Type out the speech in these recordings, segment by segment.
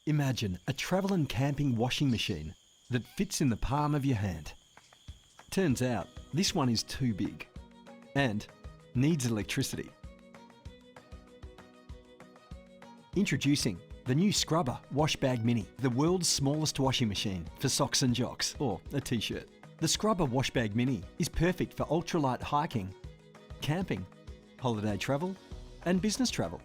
Imagine a travel and camping washing machine that fits in the palm of your hand. Turns out, this one is too big and needs electricity. Introducing the new Scrubba MINI, the world's smallest washing machine for socks and jocks, or a t-shirt. The Scrubba MINI is perfect for ultralight hiking, camping, holiday travel, and business travel.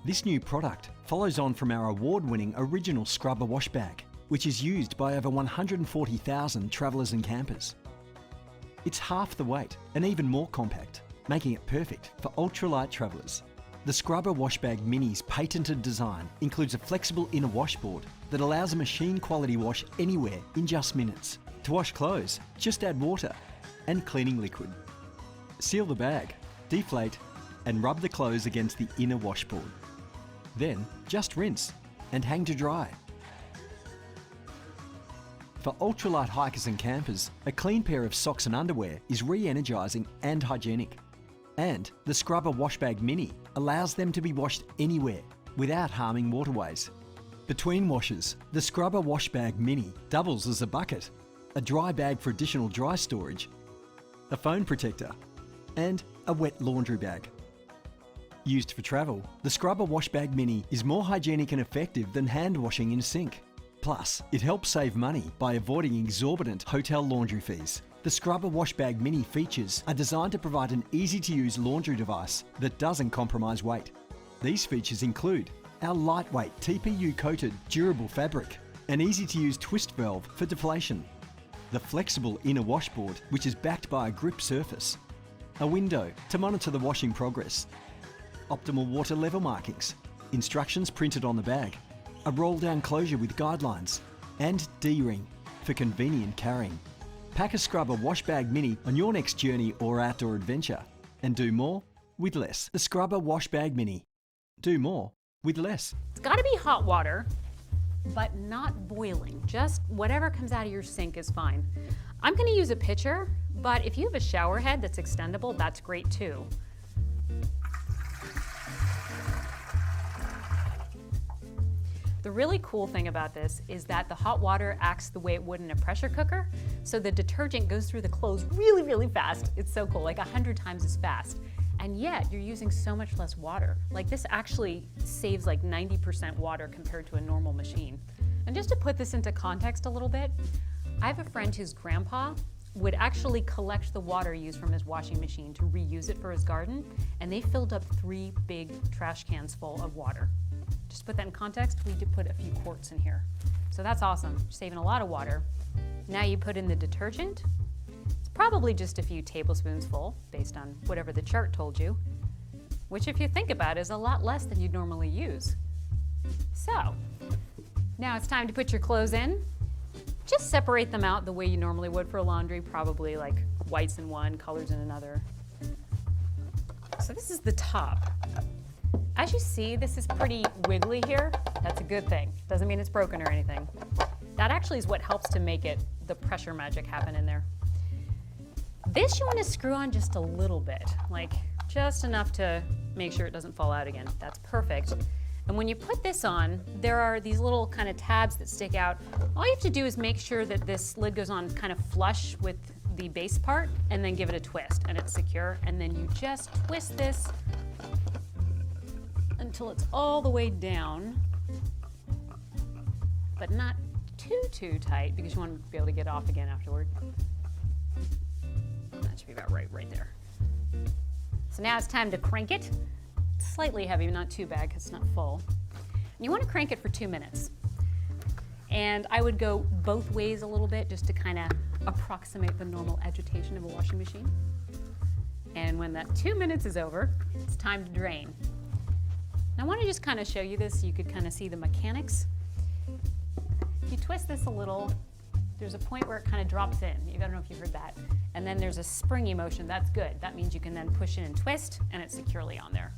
This new product follows on from our award-winning original Scrubba wash bag, which is used by over 140,000 travellers and campers. It's half the weight and even more compact, making it perfect for ultralight travellers. The Scrubba MINI's patented design includes a flexible inner washboard that allows a machine-quality wash anywhere in just minutes. To wash clothes, just add water and cleaning liquid. Seal the bag, deflate, and rub the clothes against the inner washboard. Then just rinse and hang to dry. For ultralight hikers and campers, a clean pair of socks and underwear is re-energising and hygienic. And the Scrubba MINI allows them to be washed anywhere without harming waterways. Between washes, the Scrubba MINI doubles as a bucket, a dry bag for additional dry storage, a phone protector, and a wet laundry bag. Used for travel, the Scrubba MINI is more hygienic and effective than hand washing in a sink. Plus, it helps save money by avoiding exorbitant hotel laundry fees. The Scrubba MINI features are designed to provide an easy-to-use laundry device that doesn't compromise weight. These features include our lightweight TPU-coated durable fabric, an easy-to-use twist valve for deflation, the flexible inner washboard which is backed by a grip surface, a window to monitor the washing progress, optimal water level markings, instructions printed on the bag, a roll-down closure with guidelines, and D-ring for convenient carrying. Pack a Scrubba MINI on your next journey or outdoor adventure and do more with less. The Scrubba MINI. Do more with less. It's got to be hot water, but not boiling. Just whatever comes out of your sink is fine. I'm going to use a pitcher, but if you have a shower head that's extendable, that's great too. The really cool thing about this is that the hot water acts the way it would in a pressure cooker, so the detergent goes through the clothes really, really fast. It's so cool, like 100 times as fast. And yet you're using so much less water. Like this actually saves like 90% water compared to a normal machine. And just to put this into context a little bit, I have a friend whose grandpa would actually collect the water used from his washing machine to reuse it for his garden, and they filled up 3 big trash cans full of water. Just to put that in context, we did put a few quarts in here. So that's awesome, saving a lot of water. Now you put in the detergent. It's probably just a few tablespoons full, based on whatever the chart told you, which if you think about it is a lot less than you'd normally use. So, now it's time to put your clothes in. Just separate them out the way you normally would for laundry, probably like whites in one, colors in another. So this is the top. As you see, this is pretty wiggly here. That's a good thing. Doesn't mean it's broken or anything. That actually is what helps to make it, the pressure magic happen in there. This you want to screw on just a little bit, like just enough to make sure it doesn't fall out again. That's perfect. And when you put this on, there are these little kind of tabs that stick out. All you have to do is make sure that this lid goes on kind of flush with the base part and then give it a twist and it's secure. And then you just twist this until it's all the way down, but not too tight because you want to be able to get off again afterward. That should be about right there. So now it's time to crank it. It's slightly heavy, but not too bad because it's not full. And you want to crank it for 2 minutes. And I would go both ways a little bit just to kind of approximate the normal agitation of a washing machine. And when that 2 minutes is over, it's time to drain. I want to just kind of show you this so you could kind of see the mechanics. If you twist this a little, there's a point where it kind of drops in. I don't know if you've heard that. And then there's a springy motion. That's good. That means you can then push in and twist, and it's securely on there.